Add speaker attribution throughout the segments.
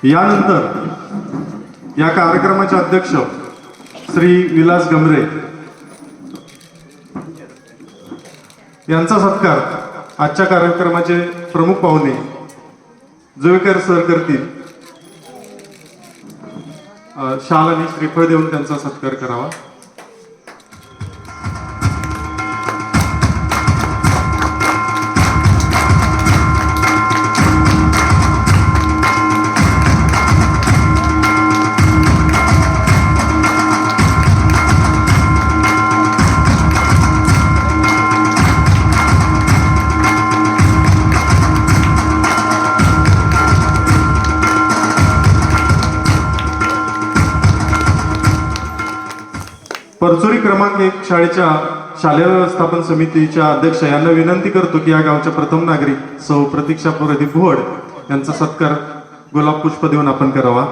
Speaker 1: यानंतर या कार्यक्रमाचे अध्यक्ष श्री विलास गमरे यांचा सत्कार आजच्या कार्यक्रमाचे प्रमुख पाहुणे जुवेकर सर करतील. शाल आणि श्रीफळ देऊन त्यांचा सत्कार करावा. परचुरी क्रमांक 1 शाळेच्या शालेय व्यवस्थापन समितीच्या अध्यक्ष यांना विनंती करतो की या गावच्या प्रथम नागरिक सौ प्रतीक्षा प्रदीप भोड यांचा सत्कार गुलाब पुष्प देऊन आपण करावा.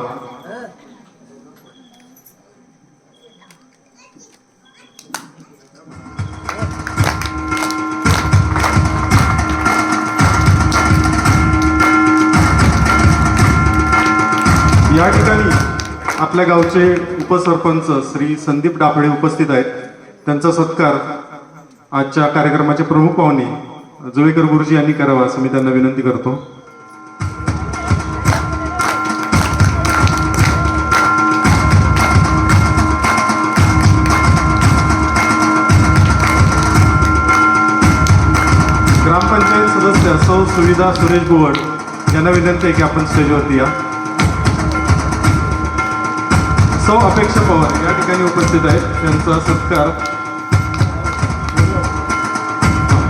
Speaker 1: या ठिकाणी आपल्या गावचे उपसरपंच श्री संदीप डाफळे उपस्थित आहेत. त्यांचा सत्कार आजच्या कार्यक्रमाचे प्रमुख पाहुणे जुवेकर गुरुजी यांनी करावा असं मी त्यांना विनंती करतो. ग्रामपंचायत सदस्य सौ सुविधा सुरेश बुवड यांना विनंती आहे की आपण स्टेजवरती या. सौ अपेक्षा पवार या ठिकाणी उपस्थित आहेत. त्यांचा सत्कार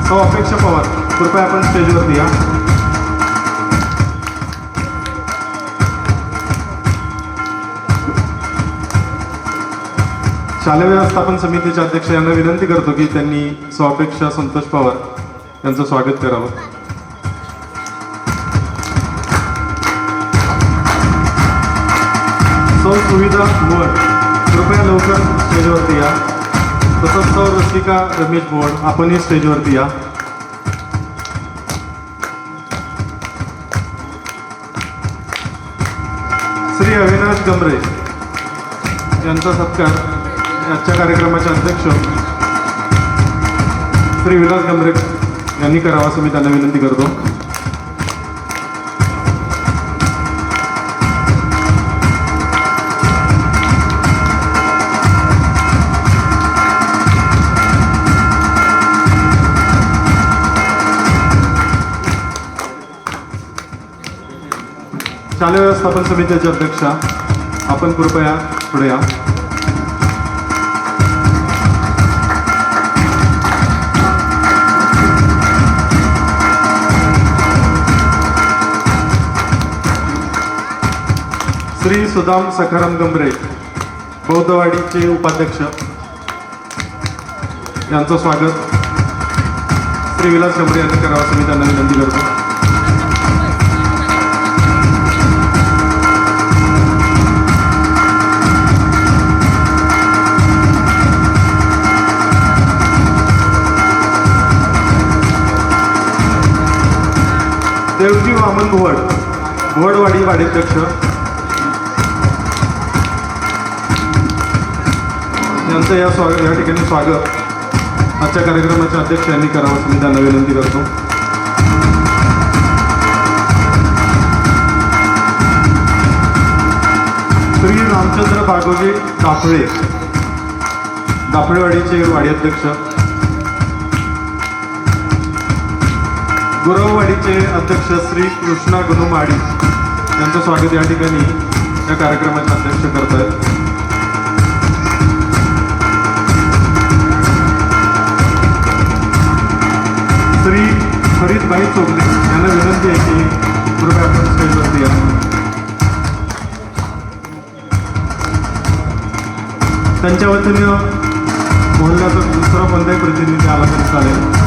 Speaker 1: सौ अपेक्षा पवार कृपया आपण स्टेजवरती या. शालेय व्यवस्थापन समितीचे अध्यक्ष यांना विनंती करतो की त्यांनी सौ अपेक्षा संतोष पवार यांचं स्वागत करावं. सौ सुविधा बुवड कृपया लवकर स्टेजवरती या. तसंच सौ रसिका रमेश बुवड आपणही स्टेजवरती या. श्री अविनाश गमरे यांचा सत्कार आजच्या कार्यक्रमाचे अध्यक्ष श्री विलास गमरे यांनी करावा असं मी त्यांना विनंती करतो. शालेय व्यवस्थापन समितीचे अध्यक्ष आपण कृपया पुढे या. श्री सुदाम सखाराम गमरे बौद्धवाडीचे उपाध्यक्ष यांचं स्वागत श्री विलास गमरे यांनी करावं असं मी त्यांना विनंती करतो. देवजी वामन भुवड भुवडवाडी वाडीध्यक्ष यांचं या ठिकाणी स्वागत आजच्या कार्यक्रमाच्या अध्यक्ष यांनी करावं असं मी त्यांना विनंती करतो. श्री रामचंद्र बागोजी दाफळे दाफळेवाडीचे वाडी अध्यक्ष, गुरववाडीचे अध्यक्ष श्री कृष्णा गणुमाडी यांचं स्वागत या ठिकाणी या कार्यक्रमाचे अध्यक्ष करत आहेत. श्री फरीदभाई चोगले यांना विनंती आहे की कृपया आपण स्टेजवरती या. त्यांच्या वतीनं मोहल्ल्याचा दुसरा कोणताही प्रतिनिधी आला तरी चालेल.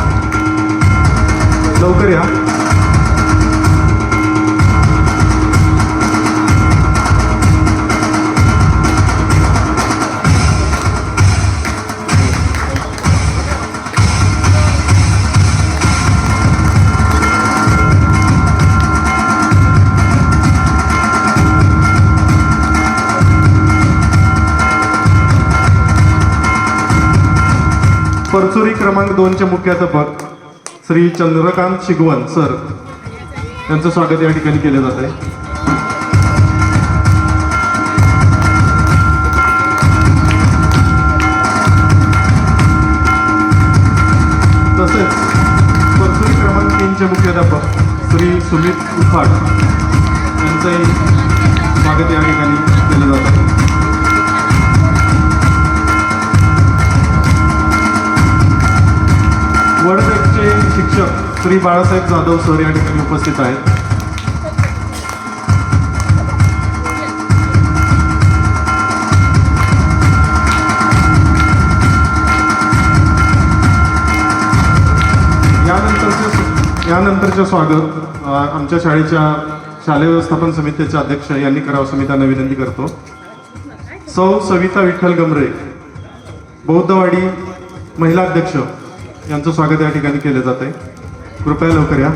Speaker 1: लवकर या. परचुरी क्रमांक 2 चे मुख्याध्यापक श्री चंद्रकांत शिगवन सर यांचं स्वागत या ठिकाणी केले जात आहे. तसेच परचुरी क्रमांक 3 चे मुख्याध्यापक श्री सुमित उफाट यांचंही स्वागत या ठिकाणी केलं जात आहे. वर्डबँकचे शिक्षक श्री बाळासाहेब जाधव सर या ठिकाणी उपस्थित आहेत. यानंतरचे स्वागत आमच्या शाळेच्या शालेय व्यवस्थापन समितीचे अध्यक्ष यांनी करावं असं मी त्यांना विनंती करतो. सौ सविता विठ्ठल गमरे बौद्धवाडी महिला अध्यक्ष यांचं स्वागत या ठिकाणी केले जात आहे. कृपया लवकर या.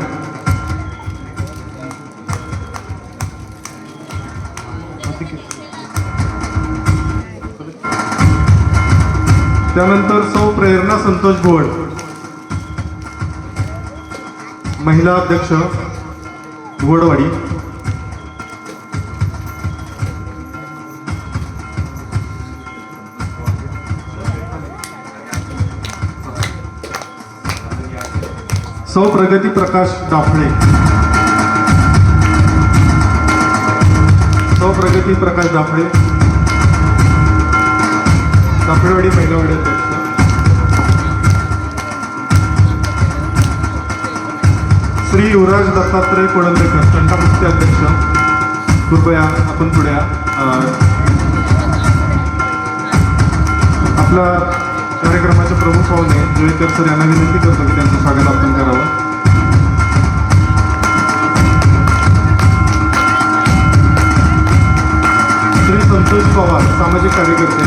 Speaker 1: त्यानंतर सौ प्रेरणा संतोष भोड महिला अध्यक्ष घोडवाडी. सौ प्रगती प्रकाश दाफळे दाफळेवाडी महिलावाडी अध्यक्ष. श्री युवराज दत्तात्रय कोळंबेकर तंटामुक्ती अध्यक्ष. कृपया आपण पुढे या. आपल्या कार्यक्रमाचे प्रमुख पाहुणे जुळेकर सर यांना विनंती करतो की त्यांचं स्वागत आपण करावं. श्री संतोष पवार सामाजिक कार्यकर्ते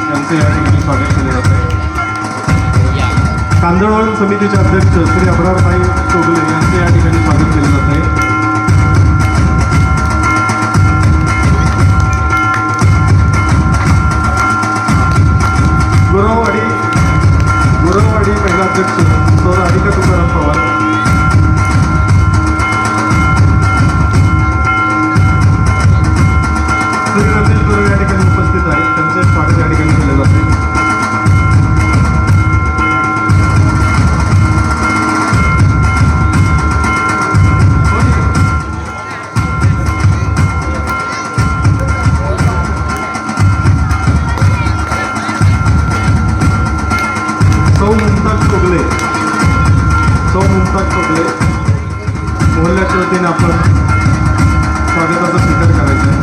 Speaker 1: यांचे या ठिकाणी स्वागत केले जाते. कांदळवण समितीचे अध्यक्ष श्री अब्रारभाई चोगले यांचे या ठिकाणी स्वागत केले जाते. गुरववाडी महिला अध्यक्ष सौ राधिका तुकाराम पवार. श्री रमेश गुरव या ठिकाणी उपस्थित आहेत. त्यांचे स्वागत या ठिकाणी केले जाते. सौ मुमताज चोगले मोहल्ल्याच्या वतीने आपण स्वागताचा स्वीकार करायचा आहे.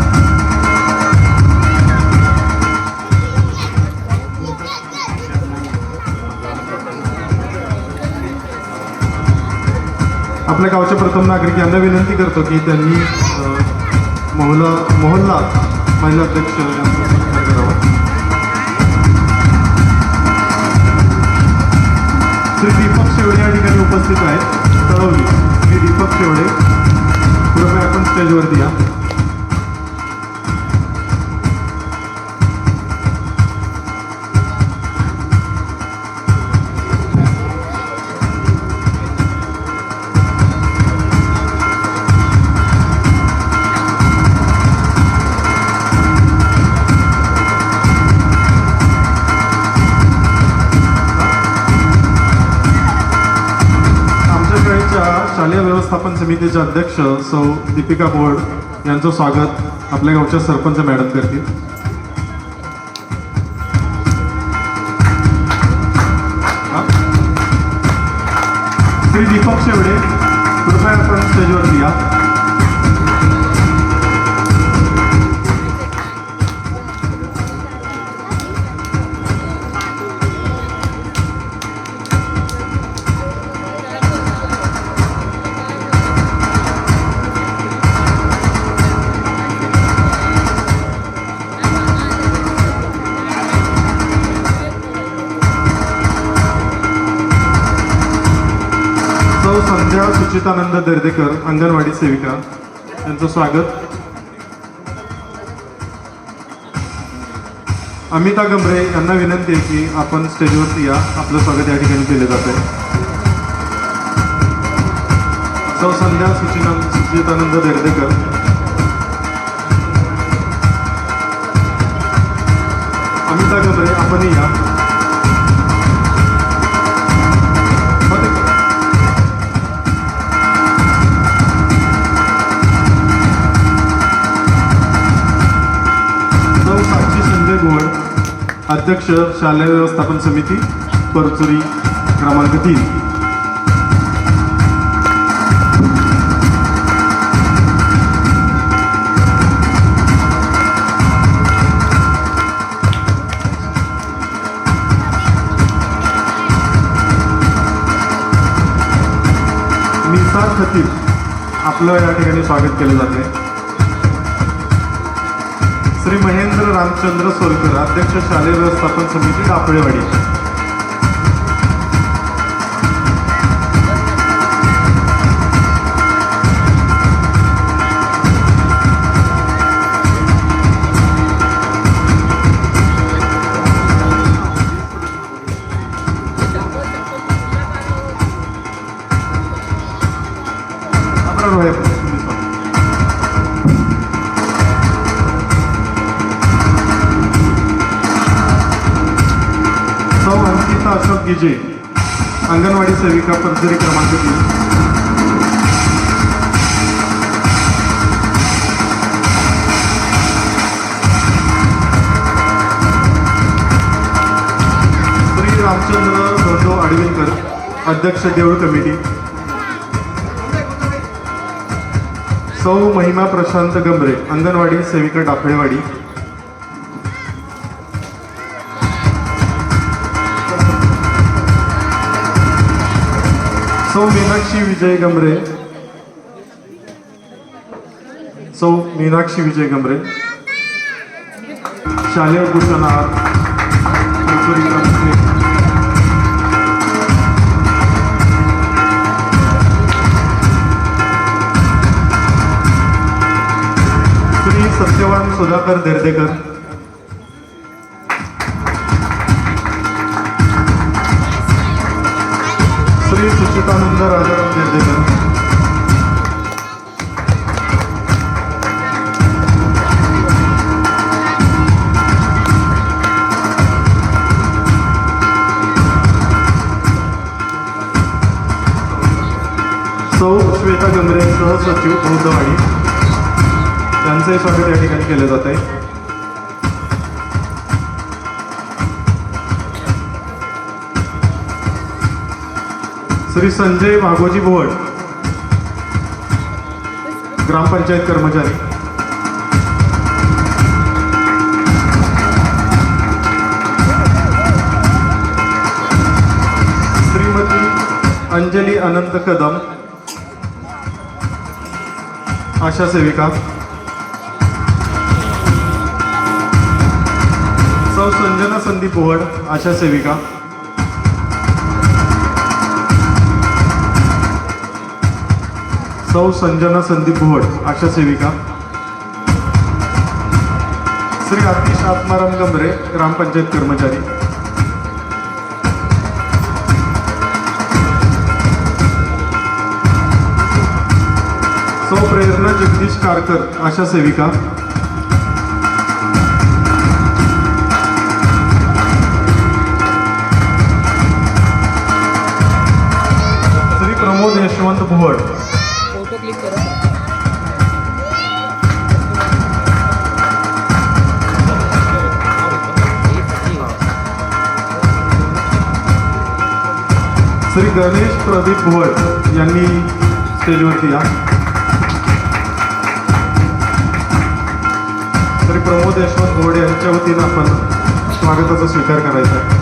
Speaker 1: आपल्या गावचे प्रथम नागरिक यांना विनंती करतो की त्यांनी मोहल्ला महिला अध्यक्ष यांचा सत्कार करावा. श्री दीपक शेवडे या ठिकाणी उपस्थित आहेत. तळवली श्री दीपक शेवडे कृपया आपण स्टेजवरती या. शालेय व्यवस्थापन समितीचे अध्यक्ष सौ दीपिका बोर्ड यांचं स्वागत आपल्या गावच्या सरपंच मॅडम करतील. श्री दीपक शेवडे कृपया आपण स्टेजवरती या. संध्या सुचितानंद दर्देकर अंगणवाडी सेविका यांचं स्वागत. अमिता गंभरे यांना विनंती आहे की आपण स्टेजवरती या, आपलं स्वागत या ठिकाणी केले जाते. सौ संध्या सुचितानंद देर्डेकर, अमिता गंभरे आपण या. साक्षी संजय गोड, अध्यक्ष शालेय व्यवस्थापन समिती परचुरी क्रमांक 3. निसार खतीब, आपलं या ठिकाणी स्वागत केलं जाते. श्री महेंद्र रामचंद्र सोलकर, अध्यक्ष शालेय व्यवस्थापन समिती डापळेवाडी. अशोक गिजे, अंगणवाडी सेविका परचुरी क्रमांक 3. श्री रामचंद्र धोंडो आडविलकर, अध्यक्ष देऊळ कमिटी. सौ महिमा प्रशांत गंभरे, अंगणवाडी सेविका डाफळेवाडी. सौ मीनाक्षी विजय गंभरे, सौ मीनाक्षी विजय गंभरे, शालेय भूषणार परचुरी क्रमांक 1. श्री सत्यवान सुधाकर देर्डेकर, श्री सुचितानंद राजाराम देर्डेकर, सौ श्वेता गंभरे, सहसचिव बौद्धवाडी, त्यांचंही स्वागत या ठिकाणी केलं जात आहे. श्री संजय भागोजी भोवड, ग्रामपंचायत कर्मचारी. श्रीमती अंजली अनंत कदम, आशा सेविका. सौ संजना संदीप भोवड, आशा सेविका. सौ संजना संदीप भोवड, आशा सेविका. श्री आतिश आत्माराम गंभरे, ग्रामपंचायत कर्मचारी. सौ प्रेरणा जगदीश कारकर, आशा सेविका. श्री प्रमोद यशवंत भोवड, श्री गणेश प्रदीप भोवड यांनी स्टेजवरती या. श्री प्रमोद यशवंत भोवड यांच्या वतीनं आपण स्वागताचा स्वीकार करायचा आहे.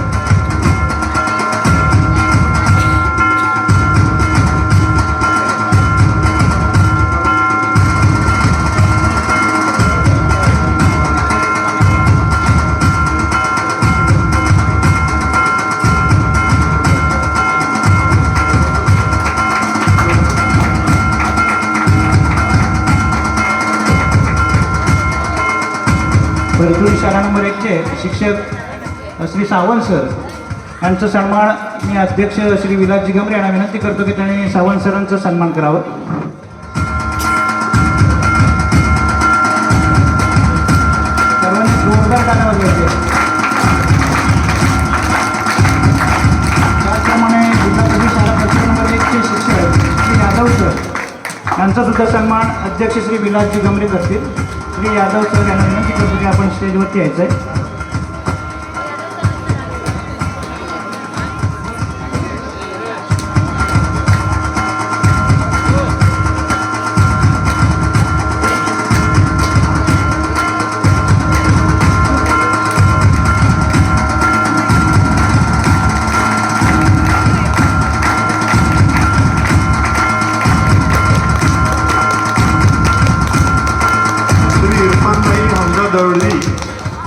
Speaker 2: परतूर शाळा नंबर 1चे शिक्षक श्री सावंत सर यांचा सन्मान मी अध्यक्ष श्री विलासजी गमरे यांना विनंती करतो की त्यांनी सावंत सरांचा सन्मान करावा. सर्वांनी जोरदार टाळ्या वाजवायचे. त्याचप्रमाणे जिल्हा परिषद शाळा परतूर नंबर 1चे शिक्षक श्री यादव सर यांचा सुद्धा सन्मान अध्यक्ष श्री विलासजी गमरे करतील. श्री यादव सर यांना विनंती करतो की आपण स्टेजवरती यायचं आहे.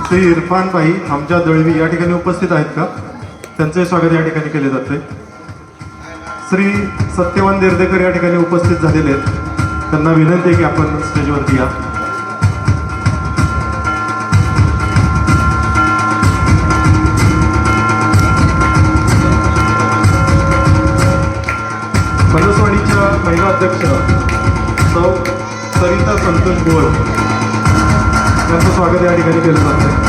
Speaker 1: श्री इरफान भाई हमजा दळवी या ठिकाणी उपस्थित आहेत का? त्यांचे स्वागत या ठिकाणी केले जाते. श्री सत्यवान देर्देकर या ठिकाणी उपस्थित झालेले आहेत. त्यांना विनंती आहे की आपण स्टेजवरती या. फणसवाडीच्या महिला अध्यक्ष सौ सरिता संतोष गोळ त्यांचं स्वागत या ठिकाणी केलं जात आहे.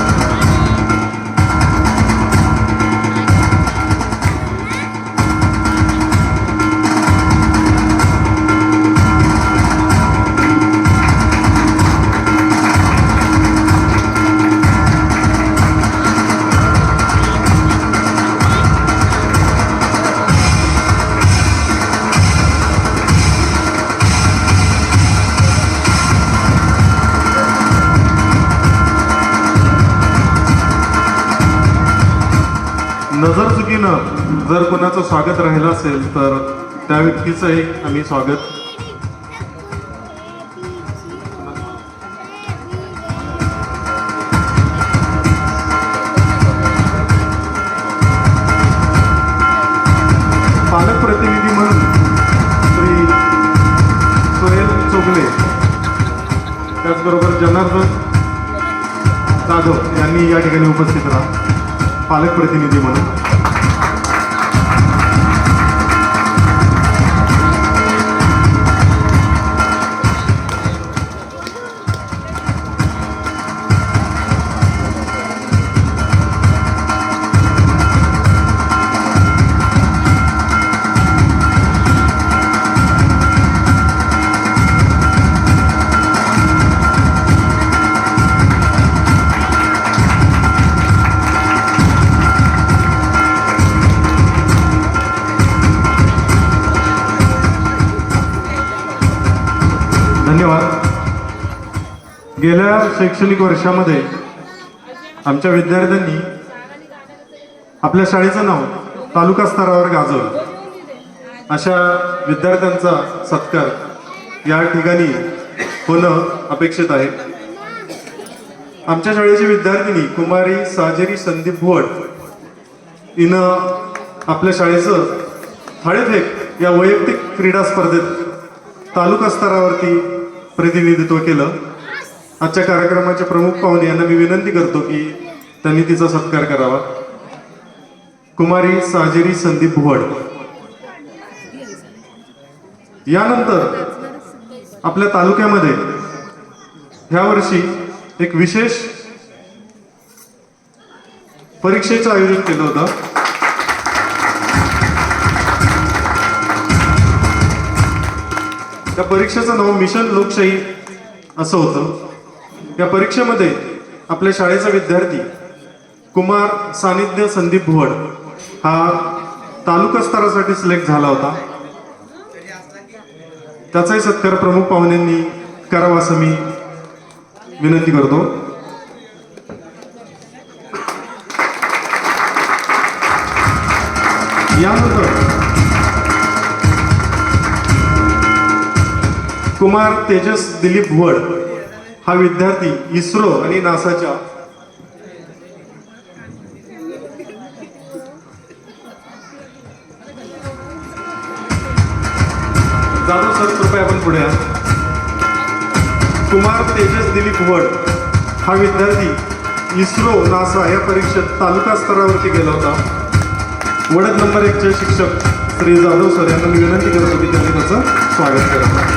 Speaker 1: नजर चुकीनं जर कोणाचं स्वागत राहिलं असेल तर त्या व्यक्तीचं एक आम्ही स्वागत. पालक प्रतिनिधी म्हणून श्री सोहेल चोगले त्याचबरोबर जनार्दन जाधव यांनी या ठिकाणी उपस्थित राहा पालक प्रतिनिधी म्हणून. धन्यवाद. गेल्या शैक्षणिक वर्षामध्ये आमच्या विद्यार्थ्यांनी आपल्या शाळेचं नाव तालुका स्तरावर गाजवलं. अशा विद्यार्थ्यांचा सत्कार या ठिकाणी होणं अपेक्षित आहे. आमच्या शाळेची विद्यार्थिनी कुमारी साजेरी संदीप भोड हिनं आपल्या शाळेचं थाळीफेक या वैयक्तिक क्रीडा स्पर्धेत तालुका स्तरावरती प्रतिनिधित्व केलं. आजच्या कार्यक्रमाचे प्रमुख पाहुणे यांना मी विनंती करतो की त्यांनी तिचा सत्कार करावा. कुमारी साजेरी संदीप भोड. यानंतर आपल्या तालुक्यामध्ये ह्या वर्षी एक विशेष परीक्षेचं आयोजन केलं होतं. त्या परीक्षेचं नाव मिशन लोकशाही असं होतं. या परीक्षेमध्ये आपल्या शाळेचा विद्यार्थी कुमार सानिध्य संदीप भोड हा तालुका स्तरासाठी सिलेक्ट झाला होता. त्याचाही सत्कार प्रमुख पाहुण्यांनी करावा असं मी विनंती करतो. यानंतर कुमार तेजस दिलीप भोड हा विद्यार्थी इस्रो आणि नासाच्या जाधव सर कृपया आपण पुढे या. कुमार तेजस दिलीप भोड हा विद्यार्थी इस्रो नासा या परीक्षेत तालुका स्तरावरती गेला होता. वडद नंबर 1 चे शिक्षक श्री जाधव सर यांना मी विनंती करतो की त्यांनी त्याचं स्वागत करावं.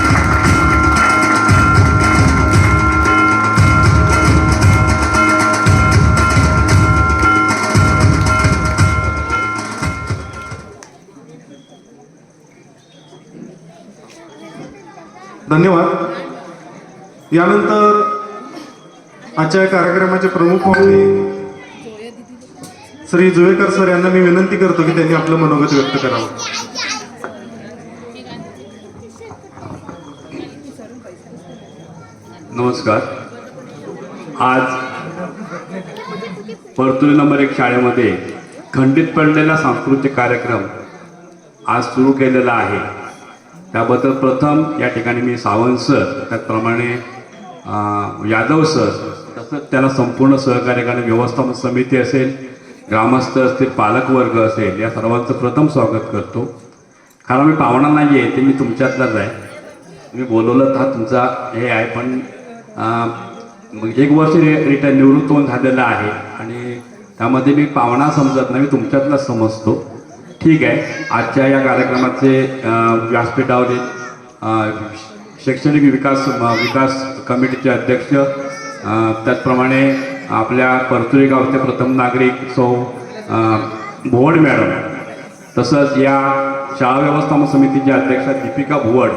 Speaker 1: धन्यवाद. यानंतर आजच्या या कार्यक्रमाचे प्रमुख पाहुणे श्री जुवेकर सर यांना मी विनंती करतो की त्यांनी आपलं मनोगत व्यक्त करावं.
Speaker 3: नमस्कार. आज परतुरी नंबर 1 शाळेमध्ये खंडित पडलेला सांस्कृतिक कार्यक्रम आज सुरू केलेला आहे. त्याबद्दल प्रथम या ठिकाणी मी सावंत सर, त्याचप्रमाणे यादव सर, तसंच त्याला संपूर्ण सहकार्य करणारी व्यवस्थापन समिती असेल, ग्रामस्थ असतील, पालकवर्ग असेल, या सर्वांचं प्रथम स्वागत करतो. कारण मी पाहुणा नाही आहे, ते मी तुमच्यातलाच आहे. मी बोलवलं तर हा तुमचा हे आहे, पण 1 वर्ष निवृत्त होऊन झालेलं आहे आणि त्यामध्ये मी पाहुणा समजत नाही, मी तुमच्यातलाच समजतो. ठीक आहे. आजच्या या कार्यक्रमाचे व्यासपीठावरील शैक्षणिक विकास कमिटीचे अध्यक्ष, त्याचप्रमाणे आपल्या परतुरी गावचे प्रथम नागरिक सौ भुवड मॅडम, तसंच या शाळा व्यवस्थापन समितीचे अध्यक्ष दीपिका भुवड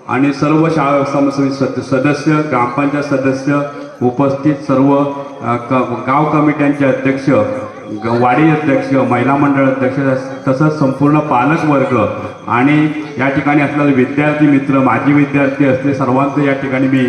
Speaker 3: आणि सर्व शाळा व्यवस्थापन समिती सदस्य, ग्रामपंचायत सदस्य, उपस्थित सर्व गाव कमिट्यांचे अध्यक्ष, वाडी अध्यक्ष, महिला मंडळ अध्यक्ष, तसंच संपूर्ण पालक वर्ग आणि या ठिकाणी असलेले विद्यार्थी मित्र, माजी विद्यार्थी असले सर्वांचं या ठिकाणी मी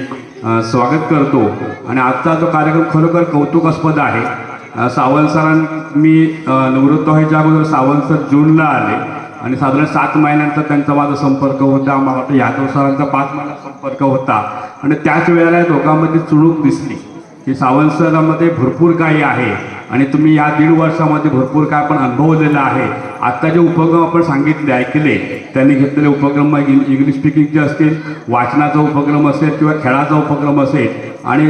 Speaker 3: स्वागत करतो. आणि आजचा जो कार्यक्रम खरोखर कौतुकास्पद आहे. सावंत सरांनी मी निवृत्त व्हायच्या अगोदर सावंत सर जूनला आले आणि साधारण 7 महिन्यांचा त्यांचा माझा संपर्क होता. मला वाटतं यादव सरांचा 5 महिन्याचा संपर्क होता आणि त्याच वेळेला दोघांमध्ये चुणूक दिसली की सावंत सरांमध्ये भरपूर काही आहे आणि तुम्ही या 1.5 वर्षामध्ये भरपूर काय आपण अनुभवलेलं आहे. आत्ता जे उपक्रम आपण सांगितले, ऐकले, त्यांनी घेतलेले उपक्रम इंग्लिश स्पीकिंगचे असतील, वाचनाचा उपक्रम असेल किंवा खेळाचा उपक्रम असेल आणि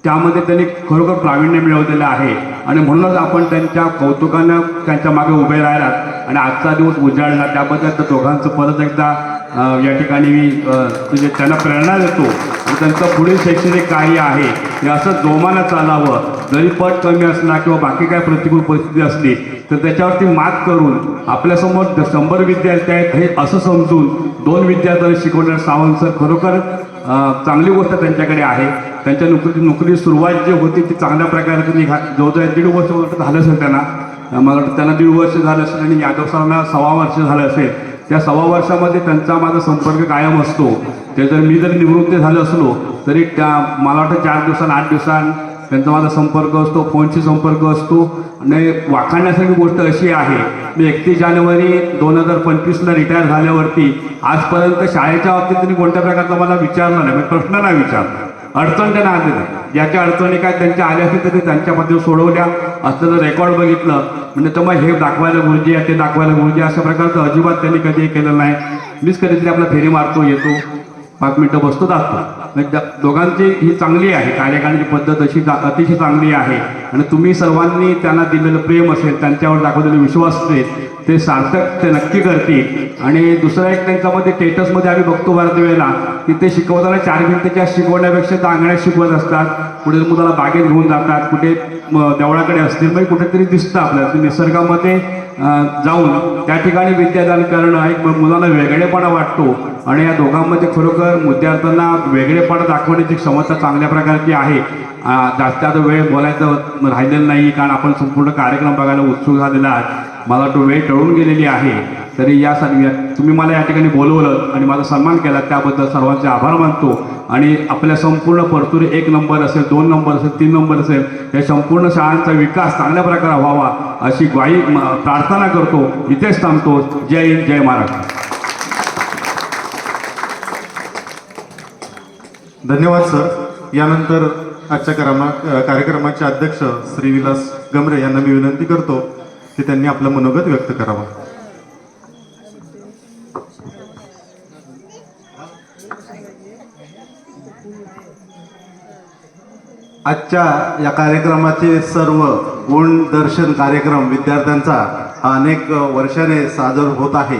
Speaker 3: त्यामध्ये त्यांनी खरोखर प्रावीण्य मिळवलेलं आहे आणि म्हणूनच आपण त्यांच्या कौतुकानं त्यांच्या मागे उभे राहिलात आणि आजचा दिवस उजाडला. त्याबद्दल त्या दोघांचं परत एकदा या ठिकाणी मी म्हणजे त्यांना प्रेरणा देतो आणि त्यांचं पुढील शैक्षणिक कार्य आहे हे असं जोमानं चालावं. जरी पट कमी असला किंवा बाकी काय प्रतिकूल परिस्थिती असली तर त्याच्यावरती मात करून आपल्यासमोर 100 विद्यार्थी आहेत हे असं समजून 2 विद्यार्थ्यांना शिकवणारे सावंत सर खरोखर चांगली गोष्ट त्यांच्याकडे आहे. त्यांच्या नोकरी सुरुवात जी होती ती चांगल्या प्रकारे त्यांनी जवळजवळ 1.5 वर्ष झालं असेल त्यांना. मला वाटतं त्यांना 1.5 वर्ष झालं असेल आणि यादव सरांना 1.25 वर्ष झालं असेल. त्या 1.25 वर्षामध्ये त्यांचा माझा संपर्क कायम असतो. ते जर मी जर निवृत्त झालो असलो तरी मला वाटतं 4 दिवसांनी 8 दिवसांनी त्यांचा माझा संपर्क असतो, फोनशी संपर्क असतो. आणि वाखाणण्यासारखी गोष्ट अशी आहे, मी 31 जानेवारी 2025ला रिटायर झाल्यावरती आजपर्यंत शाळेच्या बाबतीत त्यांनी कोणत्या प्रकारचा मला विचारलं नाही, प्रश्न नाही विचारला. अडचण त्यांना आली नाही. ज्याच्या अडचणी काय त्यांच्या आल्या असतील तर ते त्यांच्या पद्धतीने सोडवल्या. असं जर रेकॉर्ड बघितलं म्हणजे तर मग हे दाखवायला गुरुजी आहे, ते दाखवायला गुरुजी, अशा प्रकारचं अजिबात त्यांनी कधी केलं नाही. मीच कधीतरी आपला फेरी मारतो, येतो, 5 मिनटं बसतो, जातो. दोघांची ही चांगली आहे, कार्यकाळाची पद्धत अशी अतिशय चांगली आहे आणि तुम्ही सर्वांनी त्यांना दिलेलं प्रेम असेल, त्यांच्यावर दाखवलेला विश्वास असेल ते सार्थक ते नक्की करतील. आणि दुसरा एक त्यांच्यामध्ये स्टेटसमध्ये आम्ही बघतो बऱ्याच वेळेला की ते शिकवताना 4 भिंतीच्या शिकवण्यापेक्षा तर अंगणात शिकवत असतात, कुठे मुलाला बागेत घेऊन जातात, कुठे देवळाकडे असतील, म्हणजे कुठेतरी दिसतं आपल्याला निसर्गामध्ये जाऊन त्या ठिकाणी विद्यादान करणं एक मुलांना वेगळेपणा वाटतो. आणि या दोघांमध्ये खरोखर विद्यार्थ्यांना वेगळेपणा दाखवण्याची क्षमता चांगल्या प्रकारची आहे. जास्त आता वेळ बोलायचं राहिलेलं नाही कारण आपण संपूर्ण कार्यक्रम बघायला उत्सुक झालेला आहात. मला तो वेळ टळून गेलेली आहे. तरी यासाठी तुम्ही मला या ठिकाणी बोलवलं आणि माझा सन्मान केला त्याबद्दल सर्वांचे आभार मानतो. आणि आपल्या संपूर्ण परतुरी 1 नंबर असेल, 2 नंबर असेल, 3 नंबर असेल, या संपूर्ण शाळांचा विकास चांगल्या प्रकारे व्हावा अशी ग्वाही प्रार्थना करतो. इथेच थांबतो. जय हिंद, जय महाराष्ट्र.
Speaker 1: धन्यवाद सर. यानंतर आजच्या कार्यक्रमाचे अध्यक्ष श्री विलास गमरे यांना मी विनंती करतो की त्यांनी आपलं मनोगत व्यक्त करावं. आजच्या या कार्यक्रमाचे सर्व गुणदर्शन कार्यक्रम विद्यार्थ्यांचा हा अनेक वर्षाने सादर होत आहे.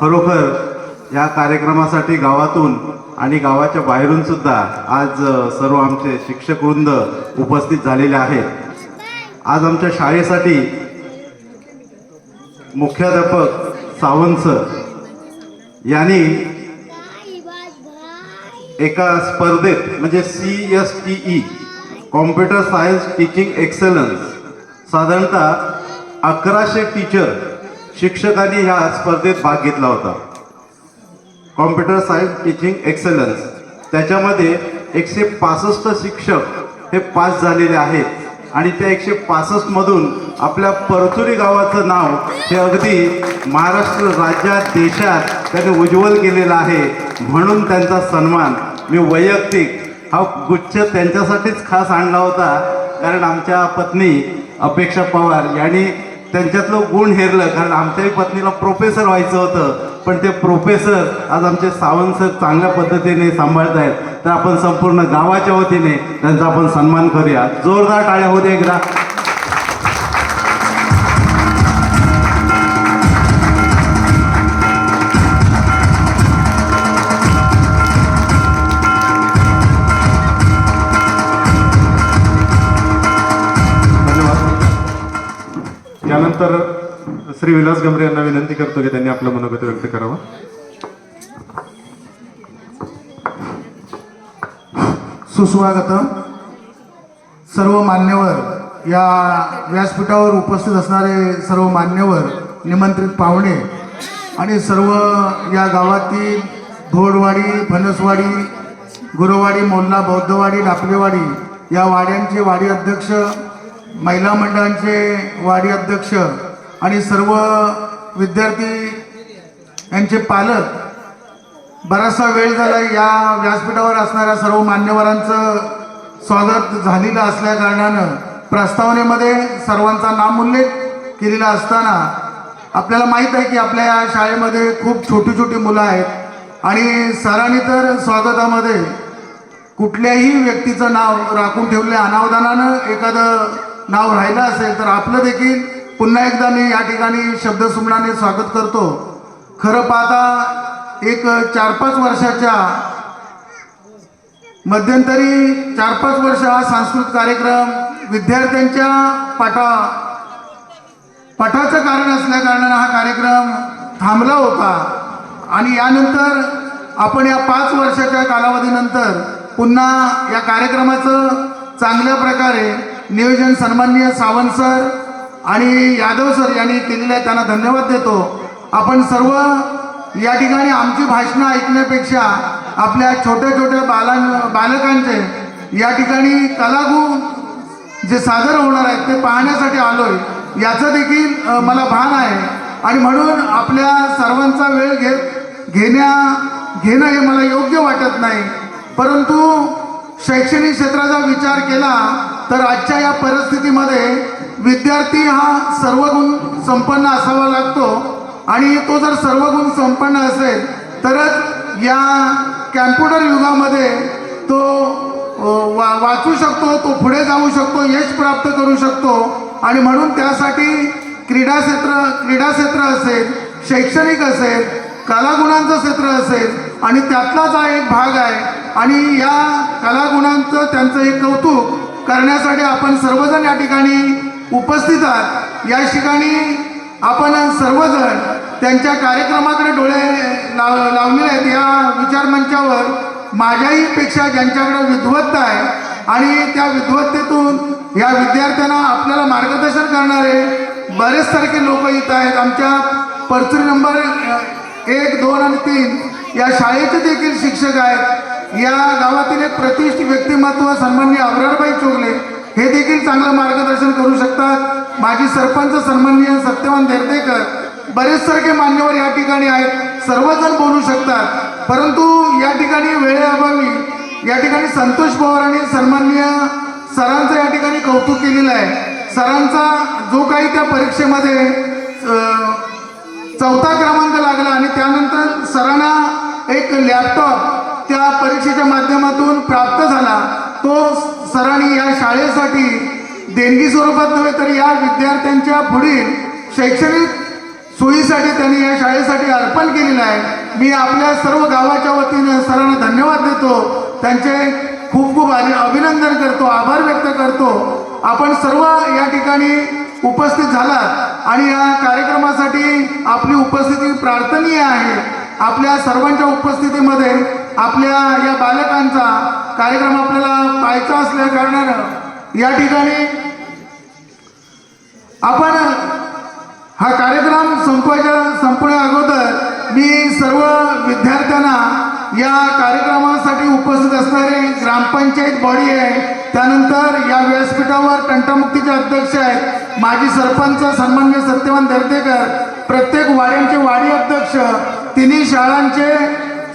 Speaker 1: खरोखर या कार्यक्रमासाठी गावातून आणि गावाच्या बाहेरून सुद्धा आज सर्व आमचे शिक्षक वृंद उपस्थित झालेले आहेत. आज आमच्या शाळेसाठी मुख्याध्यापक सावंत सर यांनी एका स्पर्धेत म्हणजे CSTE computer science teaching excellence साधारणतः 1100 टीचर शिक्षकांनी ह्या स्पर्धेत भाग घेतला होता. कॉम्प्युटर सायन्स टीचिंग एक्सलन्स त्याच्यामध्ये 165 शिक्षक हे पास झालेले आहेत आणि त्या 165 मधून आपल्या परतुरी गावाचं नाव हे अगदी महाराष्ट्र राज्यात देशात त्यांनी उज्ज्वल केलेलं आहे. म्हणून त्यांचा सन्मान मी वैयक्तिक हा गुच्छ त्यांच्यासाठीच खास आणला होता, कारण आमच्या पत्नी अपेक्षा पवार यांनी त्यांच्यातलं गुण हेरलं. कारण आमच्याही पत्नीला प्रोफेसर व्हायचं होतं, पण ते प्रोफेसर आज आमचे सावंत सर चांगल्या पद्धतीने सांभाळत आहेत. तर आपण संपूर्ण गावाच्या वतीने त्यांचा आपण सन्मान करूया. जोरदार टाळ्या होऊ दे एकदा. त्यानंतर श्री विलास गमरे यांना विनंती करतो की त्यांनी आपलं मनोगत व्यक्त करावं.
Speaker 4: सुस्वागतम. सर्व मान्यवर, या व्यासपीठावर उपस्थित असणारे सर्व मान्यवर, निमंत्रित पाहुणे आणि सर्व या गावातील धोडवाडी, फणसवाडी, गुरुवाडी, मोल्ला, बौद्धवाडी, डापलेवाडी या वाड्यांचे वाडी अध्यक्ष, महिला मंडळांचे वाडी अध्यक्ष आणि सर्व विद्यार्थी यांचे पालक, बराचसा वेळ झाला या व्यासपीठावर असणाऱ्या सर्व मान्यवरांचं स्वागत झालेलं असल्या कारणानं प्रस्तावनेमध्ये सर्वांचा नामोल्लेख केलेला असताना आपल्याला माहीत आहे की आपल्या या शाळेमध्ये खूप छोटी छोटी मुलं आहेत आणि सरांनी तर स्वागतामध्ये कुठल्याही व्यक्तीचं नाव राखून ठेवले, अनावधानानं एखादं नाव राहिलं असेल तर आपलं देखील पुन्हा एकदा मी या ठिकाणी शब्दसुमनाने स्वागत करतो. खरं पाहता एक 4-5 वर्षाच्या मध्यंतरी 4-5 वर्ष हा सांस्कृतिक कार्यक्रम विद्यार्थ्यांच्या पठाचं कारण असल्या कारणानं हा कार्यक्रम थांबला होता आणि यानंतर आपण या 5 वर्षाच्या कालावधीनंतर पुन्हा या कार्यक्रमाचं चांगल्या प्रकारे नियोजन सन्माननीय सावंत सर आणि यादव सर यांनी केलेलं आहे, त्यांना धन्यवाद देतो. आपण सर्व या ठिकाणी आमची भाषणं ऐकण्यापेक्षा आपल्या छोट्या छोट्या बालकांचे या ठिकाणी कलागुण जे सादर होणार आहेत ते पाहण्यासाठी आलोय, याचं देखील मला भान आहे आणि म्हणून आपल्या सर्वांचा वेळ घेणं हे मला योग्य वाटत नाही. परंतु शैक्षणिक क्षेत्राचा विचार केला तर आजच्या या परिस्थितीमध्ये विद्यार्थी हा सर्वगुण संपन्न असावा लागतो आणि तो जर सर्वगुण संपन्न असेल तरच या कॅम्प्युटर युगामध्ये तो वाचू शकतो, तो पुढे जाऊ शकतो, यश प्राप्त करू शकतो. आणि म्हणून त्यासाठी क्रीडा क्षेत्र असेल, शैक्षणिक असेल, कलागुणांचं क्षेत्र असेल आणि त्यातलाच हा एक भाग आहे आणि या कलागुणांचं त्यांचं एक कौतुक करण्यासाठी आपण सर्वजण या ठिकाणी उपस्थित आहात. या ठिकाणी आपण सर्वजण त्यांच्या कार्यक्रमाकडे डोळे लावलेले आहेत. या विचारमंचावर माझ्याही पेक्षा ज्यांच्याकडे विद्वत्ता आहे आणि त्या विद्वत्तेतून या विद्यार्थ्यांना आपल्याला मार्गदर्शन करणारे बरेच सारखे लोक इथं आहेत. आमच्या परतुरी नंबर 1, 2 आणि 3 या शाळेचे देखील शिक्षक आहेत. या गावातील एक प्रतिष्ठित व्यक्तिमत्व सन्माननीय अब्रारबाई चोगले हे देखील चांगलं मार्गदर्शन करू शकतात. माजी सरपंच सन्माननीय सत्यवान देरदेकर, बरेच सारखे मान्यवर या ठिकाणी आहेत. सर्वजण बोलू शकतात, परंतु या ठिकाणी वेळेअभावी या ठिकाणी संतोष पवारांनी सन्माननीय सरांचं या ठिकाणी कौतुक केलेलं आहे. सरांचा जो काही त्या परीक्षेमध्ये 4था क्रमांक लागला आणि त्यानंतर सरांना एक लॅपटॉप त्या परीक्षेच्या माध्यमातून प्राप्त झाला तो सरांनी या शाळेसाठी देणगी स्वरूपात नव्हे तर या विद्यार्थ्यांच्या पुढील शैक्षणिक सोयीसाठी त्यांनी या शाळेसाठी अर्पण केलेलं आहे. मी आपल्या सर्व गावाच्या वतीनं सरांना धन्यवाद देतो, त्यांचे खूप खूप अभिनंदन करतो, आभार व्यक्त करतो. आपण सर्व या ठिकाणी उपस्थित झालात आणि या कार्यक्रमासाठी आपली उपस्थिती प्रार्थनीय आहे. आपल्या सर्वांच्या उपस्थितीमध्ये आपल्या या बालकांचा कार्यक्रम आपल्याला पाहायचा असल्या कारणानं या ठिकाणी आपण हा कार्यक्रम संपण्या अगोदर मी सर्व विद्यार्थ्यांना या कार्यक्रमासाठी उपस्थित असणारे ग्रामपंचायत बॉडी आहे, त्यानंतर या व्यासपीठावर तंटामुक्तीचे अध्यक्ष आहेत, माजी सरपंच सन्माननीय सत्यवान दर्देकर, प्रत्येक वाड्यांचे वाडी अध्यक्ष, तिन्ही शाळांचे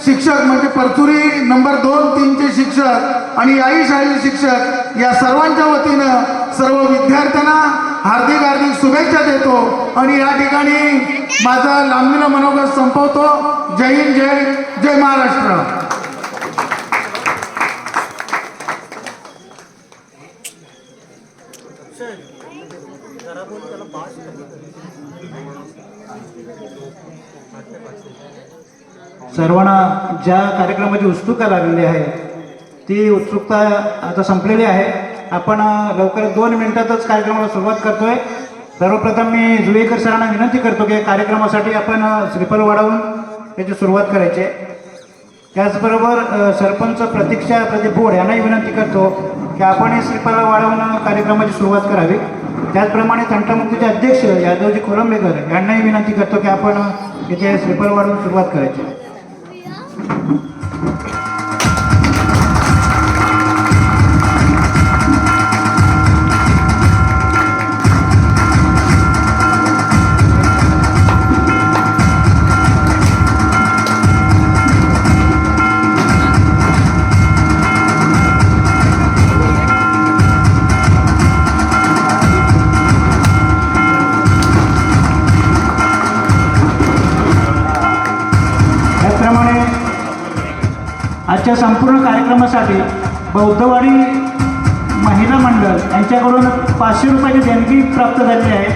Speaker 4: शिक्षक म्हणजे परचुरी नंबर 2-3 चे शिक्षक आणि याही शाळेचे शिक्षक, या सर्वांच्या वतीनं सर्व विद्यार्थ्यांना हार्दिक हार्दिक शुभेच्छा देतो आणि या ठिकाणी माझा लांबलेला मनोगत संपवतो. जय हिंद, जय महाराष्ट्र.
Speaker 2: सर्वांना ज्या कार्यक्रमाची उत्सुकता लागलेली आहे ती उत्सुकता आता संपलेली आहे. आपण लवकर 2 मिनिटातच कार्यक्रमाला सुरुवात करतोय. सर्वप्रथम मी जुवेकर सरांना विनंती करतो की कार्यक्रमासाठी आपण श्रीफळ वाढवून त्याची सुरुवात करायची आहे. त्याचबरोबर सरपंच प्रतीक्षा प्रदीप बोड यांनाही विनंती करतो की आपण श्रीफळ वाढवून कार्यक्रमाची सुरुवात करावी. त्याचप्रमाणे तंटामुक्तीचे अध्यक्ष यादवजी कोलंबेकर यांनाही विनंती करतो की आपण इथे श्रीफळ वाढवून सुरुवात करायची आहे. आजच्या संपूर्ण कार्यक्रमासाठी बौद्धवाडी महिला मंडळ यांच्याकडून 500 रुपयाची देणगी प्राप्त झालेली आहे.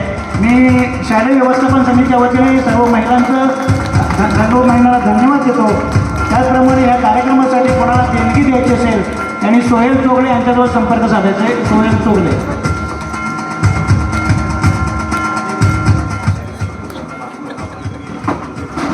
Speaker 2: मी शालेय व्यवस्थापन समितीच्या वतीने सर्व महिलांना धन्यवाद देतो. त्याचप्रमाणे या कार्यक्रमासाठी कोणाला देणगी द्यायची असेल त्यांनी सोहेल चोगले यांच्याजवळ संपर्क साधायचा आहे. सोहेल चोगले.